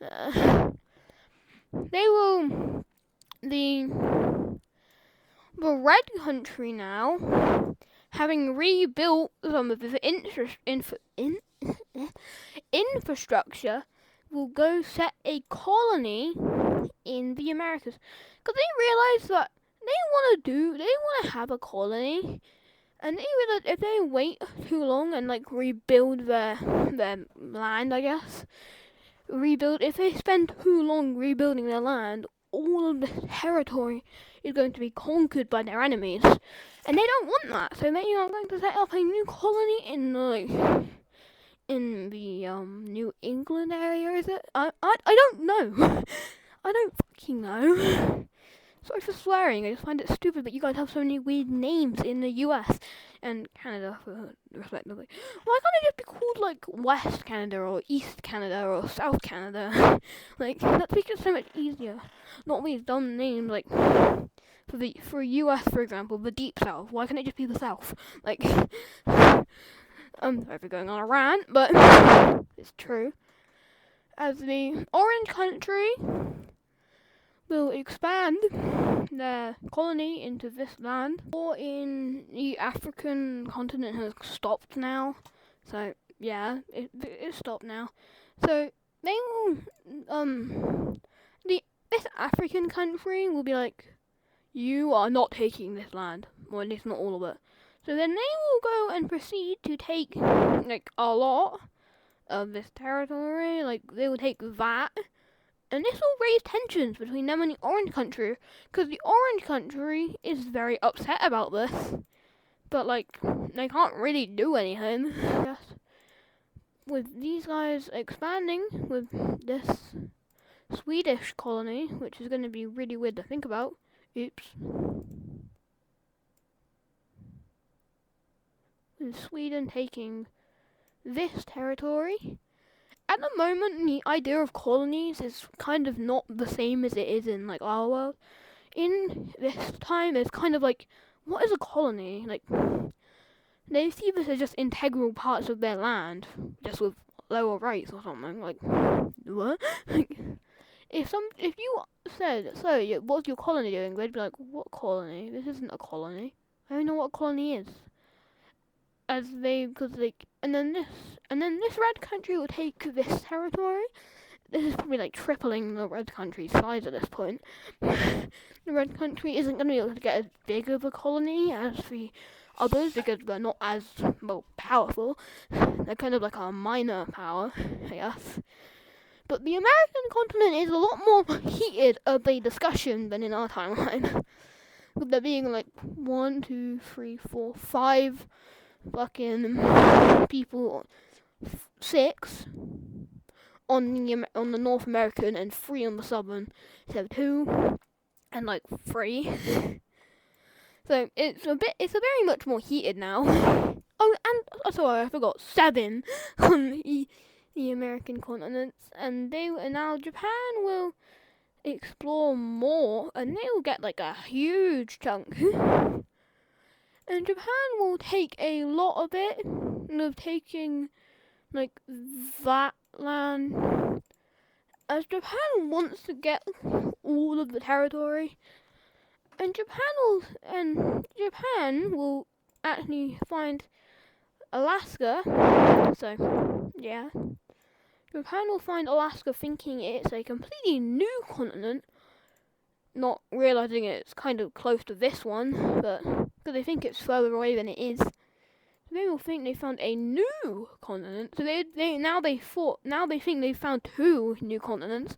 Uh, they will the red country now, having rebuilt some of its infrastructure, will go set a colony in the Americas because they realize that they want to have a colony, and they realize if they wait too long and like rebuild their land, I guess if they spend too long rebuilding their land, all of the territory is going to be conquered by their enemies, and they don't want that. So they are going to set up a new colony in the New England area. Is it? I don't know. I don't fucking know. Sorry for swearing. I just find it stupid that you guys have so many weird names in the U.S. and Canada, respectively. Why can't it just be called like West Canada or East Canada or South Canada? Like that makes it so much easier. Not these dumb names like for U.S. for example, the Deep South. Why can't it just be the South? Like I'm sorry for going on a rant, but it's true. As the Orange Country will expand their colony into this land, or in the African continent has stopped now. So yeah, it's stopped now. So they will this African country will be like, you are not taking this land, or at least not all of it. So then they will go and proceed to take like a lot of this territory. Like they will take that. And this will raise tensions between them and the Orange Country, because the Orange Country is very upset about this. But, like, they can't really do anything, I guess. With these guys expanding with this Swedish colony, which is going to be really weird to think about. Oops. With Sweden taking this territory. At the moment, the idea of colonies is kind of not the same as it is in like our world. In this time, it's kind of like, what is a colony? Like, they see this as just integral parts of their land, just with lower rights or something. Like, what? if you said, so what's your colony doing? They'd be like, what colony? This isn't a colony. I don't know what a colony is. And then this red country will take this territory. This is probably like tripling the red country's size at this point. The red country isn't going to be able to get as big of a colony as the others because they're not as powerful. They're kind of like a minor power, I guess. But the American continent is a lot more heated of a discussion than in our timeline. With there being like 1, 2, 3, 4, 5 fucking people, 6 on the North American and 3 on the Southern, so 2 and like 3. So it's very much more heated now. Oh, and sorry, I forgot 7 on the American continents, and now Japan will explore more, and they will get like a huge chunk. And Japan will take a lot of it, of taking like that land, as Japan wants to get all of the territory, and Japan will actually find Alaska. So yeah, Japan will find Alaska thinking it's a completely new continent, not realizing it's kind of close to this one, but because they think it's further away than it is. They will think they found a new continent. So they think they found 2 new continents,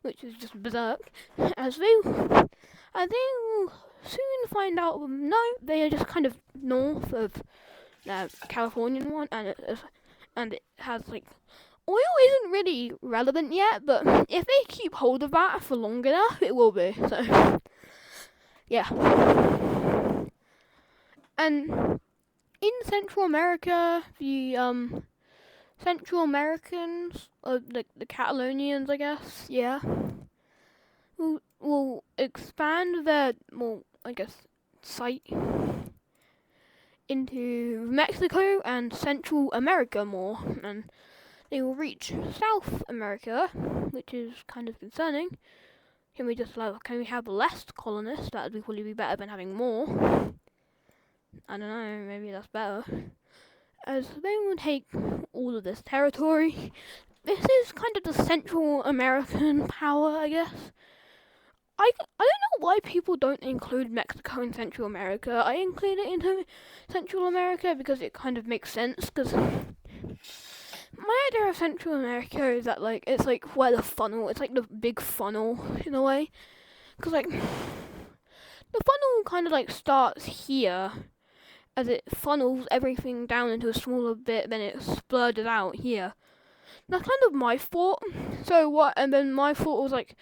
which is just berserk. As they will soon find out. No, they are just kind of north of the Californian one, and it has like oil isn't really relevant yet, but if they keep hold of that for long enough, it will be. So yeah, and in Central America, the Central Americans, like the Catalonians, I guess, yeah, will expand their, site into Mexico and Central America more, and they will reach South America, which is kind of concerning. Can we have less colonists? That would probably be better than having more. I don't know, maybe that's better. As they will take all of this territory. This is kind of the Central American power, I guess. I don't know why people don't include Mexico in Central America. I include it into Central America because it kind of makes sense, because my idea of Central America is that, like, it's like where the funnel, it's like the big funnel in a way. Because, like, the funnel kind of, like, starts here as it funnels everything down into a smaller bit, then it splurges out here. That's kind of my thought. And then my thought was, like,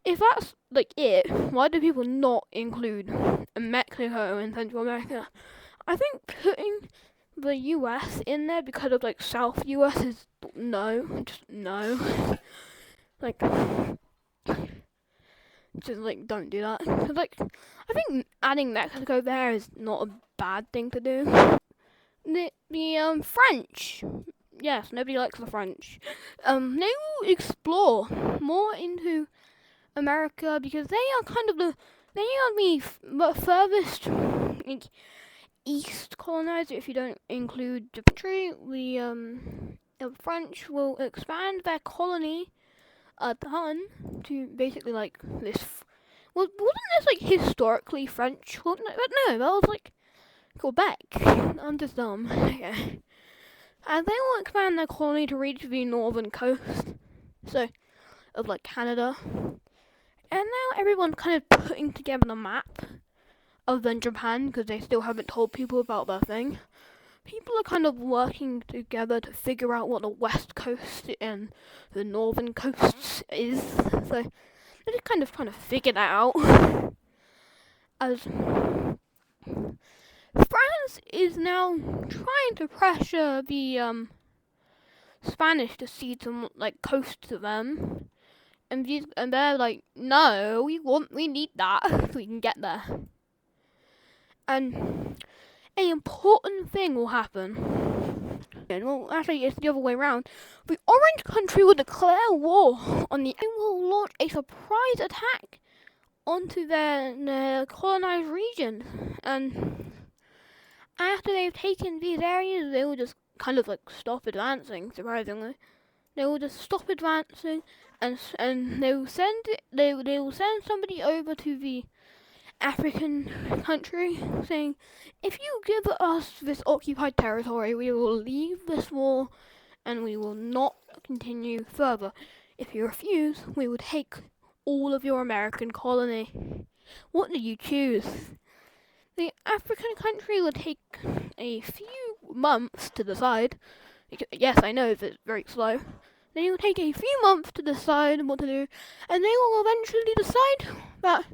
if that's, like, it, why do people not include Mexico in Central America? I think putting the US in there because of, like, South US is no. Just no. Like, just, like, don't do that. Cause, like, I think adding Mexico there is not a bad thing to do. The French. Yes, nobody likes the French. They will explore more into America because they are kind of the furthest, like, east colonizer. If you don't include the country, the French will expand their colony a ton to basically, like, this. Wasn't this, like, historically French? Well, no, that was, like, Quebec. I'm just dumb. Okay. And they will expand their colony to reach the northern coast, so, of, like, Canada. And now everyone's kind of putting together a map, other than Japan, because they still haven't told people about their thing. People are kind of working together to figure out what the west coast and the northern coast is. So they're just kind of trying to figure that out. As France is now trying to pressure the Spanish to cede some, like, coast to them. And they're like, no, we need that so we can get there. And an important thing will happen. Well, actually, it's the other way around. The Orange country will declare war on the. They will launch a surprise attack onto their colonized region, and after they've taken these areas, they will just kind of, like, stop advancing. Surprisingly, they will just stop advancing, and they will send somebody over to the African country saying, if you give us this occupied territory, we will leave this war and we will not continue further. If you refuse, we will take all of your American colony. What do you choose? The African country will take a few months to decide. Yes, I know it's very slow. They will take a few months to decide what to do, and they will eventually decide that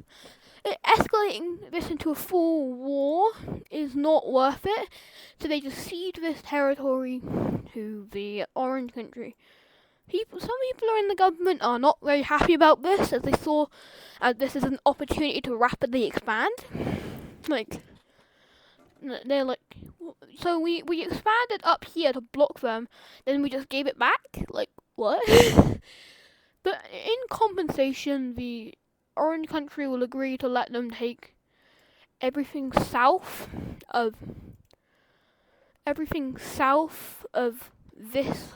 escalating this into a full war is not worth it, so they just cede this territory to the Orange country. Some people are in the government are not very happy about this, as they saw this is an opportunity to rapidly expand. Like, they're like, so we expanded up here to block them, then we just gave it back? Like, what? But in compensation, the Orange country will agree to let them take everything south of this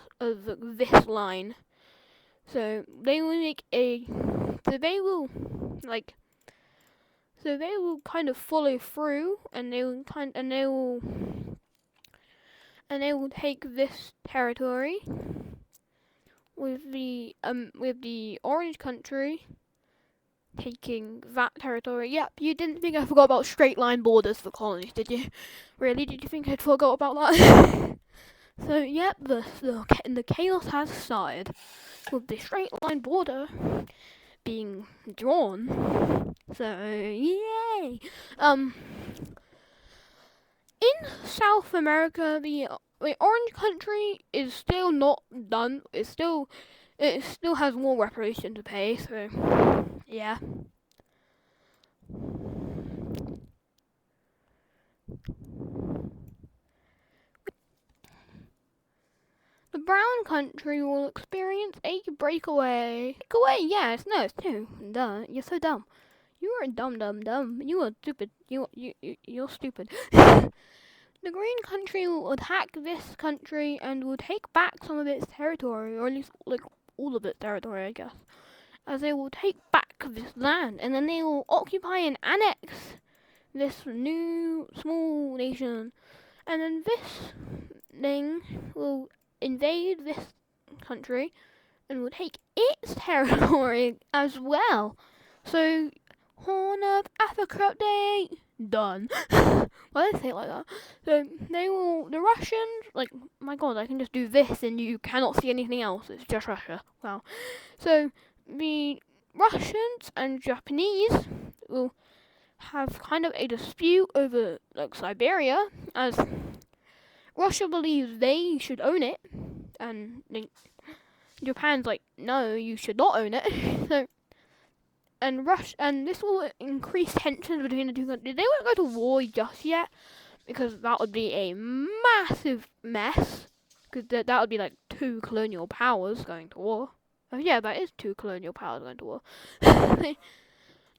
line. So they will kind of follow through, and they will take this territory with the Orange country taking that territory. Yep, you didn't think I forgot about straight line borders for colonies, did you? Really? Did you think I'd forgot about that? So, yep, the chaos has started, with the straight line border being drawn. So, yay! In South America, the Orange country is still not done. It still has more reparation to pay, so yeah. The brown country will experience a breakaway. Breakaway, yes, no, it's two. Duh, you're so dumb. You are dumb. You are stupid. You're stupid. The green country will attack this country and will take back some of its territory, or at least like all of its territory, I guess. As they will take back this land, and then they will occupy and annex this new small nation. And then this thing will invade this country and will take its territory as well. So, Horn of Africa update done. Why did I say it like that? So the Russians, like, my god, I can just do this and you cannot see anything else. It's just Russia. Wow. So the Russians and Japanese will have kind of a dispute over like Siberia, as Russia believes they should own it, and Japan's like, no, you should not own it. So, and this will increase tensions between the two countries. They won't go to war just yet, because that would be a massive mess. Because that would be like two colonial powers going to war. Oh yeah, that is two colonial powers going to war.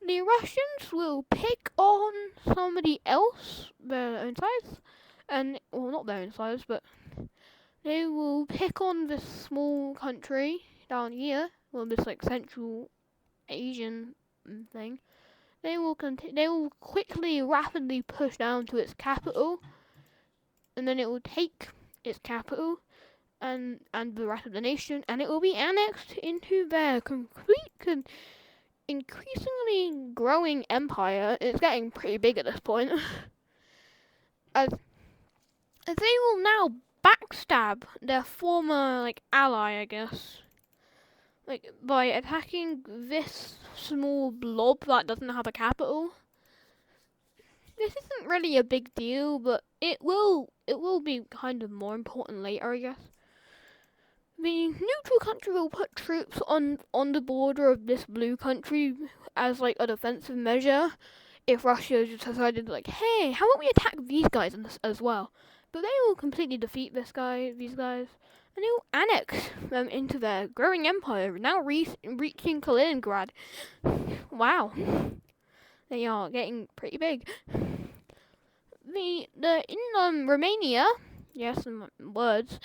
The Russians will pick on somebody else, their own size, and, well, not their own size, but they will pick on this small country down here, well, this like Central Asian thing. They will quickly, rapidly push down to its capital, and then it will take its capital and the rest of the nation, and it will be annexed into their increasingly growing empire. It's getting pretty big at this point. as they will now backstab their former like ally, I guess, like by attacking this small blob that doesn't have a capital. This isn't really a big deal, but it will be kind of more important later, I guess. The neutral country will put troops on the border of this blue country as like a defensive measure if Russia just decided like, hey, how about we attack these guys as well? But they will completely defeat these guys, and they will annex them into their growing empire, now reaching Kaliningrad. Wow, they are getting pretty big. In Romania, yes, in words.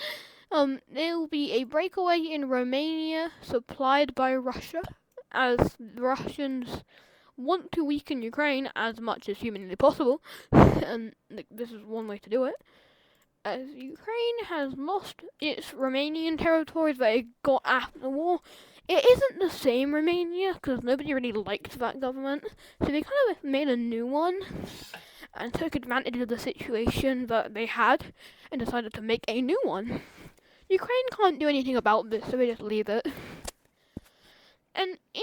There will be a breakaway in Romania supplied by Russia, as the Russians want to weaken Ukraine as much as humanly possible, and this is one way to do it. As Ukraine has lost its Romanian territories that it got after the war, it isn't the same Romania, because nobody really liked that government, so they kind of made a new one, and took advantage of the situation that they had, and decided to make a new one. Ukraine can't do anything about this, so we just leave it. And in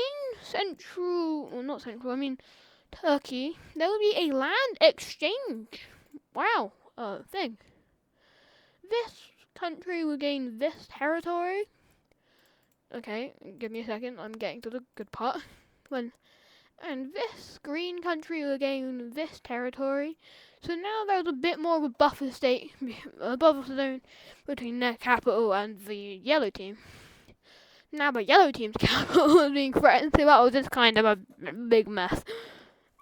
Turkey, there will be a land exchange. Wow, thing. This country will gain this territory. Okay, give me a second, I'm getting to the good part. And this green country will gain this territory. So now there's a bit more of a buffer zone between their capital and the yellow team. Now the yellow team's capital is being threatened, so that was just kind of a big mess.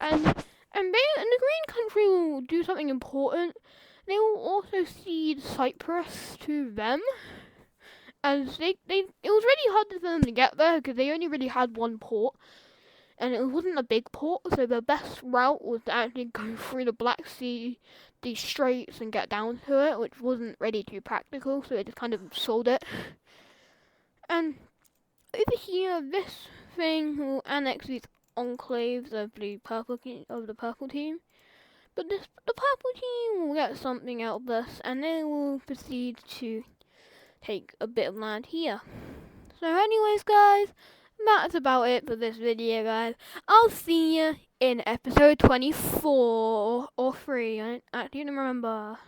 And the green country will do something important. They will also cede Cyprus to them, as it was really hard for them to get there because they only really had one port. And it wasn't a big port, so the best route was to actually go through the Black Sea, the Straits, and get down to it, which wasn't really too practical, so they just kind of sold it. And over here, this thing will annex these enclaves of the purple team. But the purple team will get something out of this, and they will proceed to take a bit of land here. So anyways, guys, that's about it for this video, guys. I'll see you in episode 24 or 3. I don't remember.